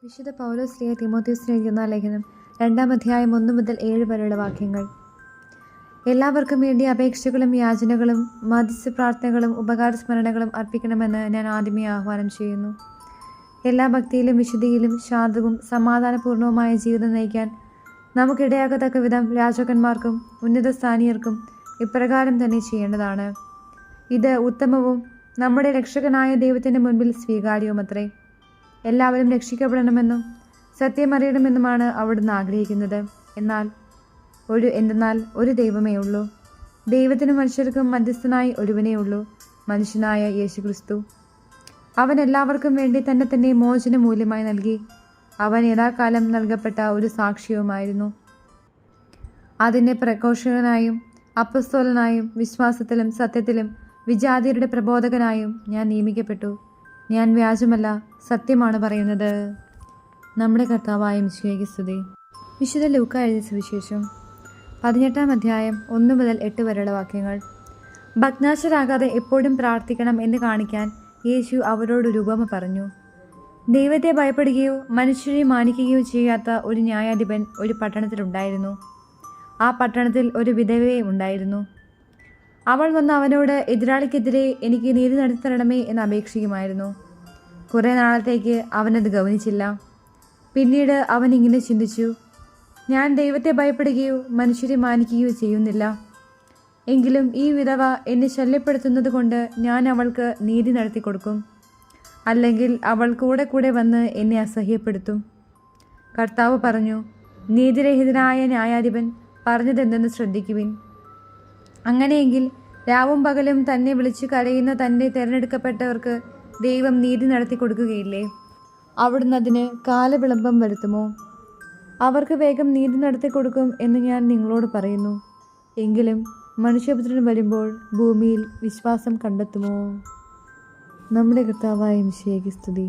വിശുദ്ധ പൗലോസ് തിമോഥെയോസിന് എഴുതിയ ലേഖനം 2-ാം അധ്യായം 1 മുതൽ 7 വരെയുള്ള വാക്യങ്ങൾ. എല്ലാവർക്കും വേണ്ടി അപേക്ഷകളും യാചനകളും മധ്യസ്ഥ പ്രാർത്ഥനകളും ഉപകാരസ്മരണകളും അർപ്പിക്കണമെന്ന് ഞാൻ ആദ്യമേ ആഹ്വാനം ചെയ്യുന്നു. എല്ലാ ഭക്തിയിലും വിശുദ്ധിയിലും ശാന്തവും സമാധാനപൂർണവുമായ ജീവിതം നയിക്കാൻ നമുക്കിടയാകത്തക്ക വിധം രാജാക്കന്മാർക്കും ഉന്നത സ്ഥാനീയർക്കും ഇപ്രകാരം തന്നെ ചെയ്യേണ്ടതാണ്. ഇത് ഉത്തമവും നമ്മുടെ രക്ഷകനായ ദൈവത്തിൻ്റെ മുൻപിൽ സ്വീകാര്യവുമത്രേ. എല്ലാവരും രക്ഷിക്കപ്പെടണമെന്നും സത്യമറിയണമെന്നുമാണ് അവിടുന്ന് ആഗ്രഹിക്കുന്നത്. എന്തെന്നാൽ ഒരു ദൈവമേ ഉള്ളൂ. ദൈവത്തിനും മനുഷ്യർക്കും മധ്യസ്ഥനായി ഒരുവനേ ഉള്ളൂ, മനുഷ്യനായ യേശുക്രിസ്തു. അവൻ എല്ലാവർക്കും വേണ്ടി തന്നെ മോചന മൂല്യമായി നൽകി. അവൻ യഥാകാലം നൽകപ്പെട്ട ഒരു സാക്ഷ്യവുമായിരുന്നു. അതിൻ്റെ പ്രഘോഷകനായും അപ്പസ്തോലനായും വിശ്വാസത്തിലും സത്യത്തിലും വിജാതിയരുടെ പ്രബോധകനായും ഞാൻ നിയമിക്കപ്പെട്ടു. ഞാൻ വ്യാജമല്ല, സത്യമാണ് പറയുന്നത്. നമ്മുടെ കർത്താവായ മിശിഹായ്ക്ക് സ്തുതി. വിശുദ്ധ ലൂക്ക എഴുതിയ സുവിശേഷം 18-ാം അധ്യായം 1 മുതൽ 8 വരെയുള്ള വാക്യങ്ങൾ. ഭഗ്നാശരാകാതെ എപ്പോഴും പ്രാർത്ഥിക്കണം എന്ന് കാണിക്കാൻ യേശു അവരോടൊരു ഉപമ പറഞ്ഞു. ദൈവത്തെ ഭയപ്പെടുകയോ മനുഷ്യരെ മാനിക്കുകയോ ചെയ്യാത്ത ഒരു ന്യായാധിപൻ ഒരു പട്ടണത്തിലുണ്ടായിരുന്നു. ആ പട്ടണത്തിൽ ഒരു വിധവയും ഉണ്ടായിരുന്നു. അവൾ വന്ന് അവനോട് എതിരാളിക്കെതിരെ എനിക്ക് നീതി നടത്തിത്തരണമേ എന്ന് അപേക്ഷിക്കുമായിരുന്നു. കുറേ നാളത്തേക്ക് അവനത് ഗൗനിച്ചില്ല. പിന്നീട് അവൻ ഇങ്ങനെ ചിന്തിച്ചു, ഞാൻ ദൈവത്തെ ഭയപ്പെടുകയോ മനുഷ്യരെ മാനിക്കുകയോ ചെയ്യുന്നില്ല. എങ്കിലും ഈ വിധവ എന്നെ ശല്യപ്പെടുത്തുന്നത് കൊണ്ട് ഞാൻ അവൾക്ക് നീതി നടത്തി കൊടുക്കും. അല്ലെങ്കിൽ അവൾ കൂടെ വന്ന് എന്നെ അസഹ്യപ്പെടുത്തും. കർത്താവ് പറഞ്ഞു, നീതിരഹിതനായ ന്യായാധിപൻ പറഞ്ഞതെന്തെന്ന് ശ്രദ്ധിക്കുവിൻ. അങ്ങനെയെങ്കിൽ രാവും പകലും തന്നെ വിളിച്ചു കരയുന്ന തൻ്റെ തിരഞ്ഞെടുക്കപ്പെട്ടവർക്ക് ദൈവം നീതി നടത്തി കൊടുക്കുകയില്ലേ? അവിടുന്ന് അതിന് കാലവിളംബം വരുത്തുമോ? അവർക്ക് വേഗം നീതി നടത്തി കൊടുക്കും എന്ന് ഞാൻ നിങ്ങളോട് പറയുന്നു. എങ്കിലും മനുഷ്യപുത്രൻ വരുമ്പോൾ ഭൂമിയിൽ വിശ്വാസം കണ്ടെത്തുമോ? നമ്മുടെ കർത്താവായ മിശിഹായ്ക്ക് സ്തുതി.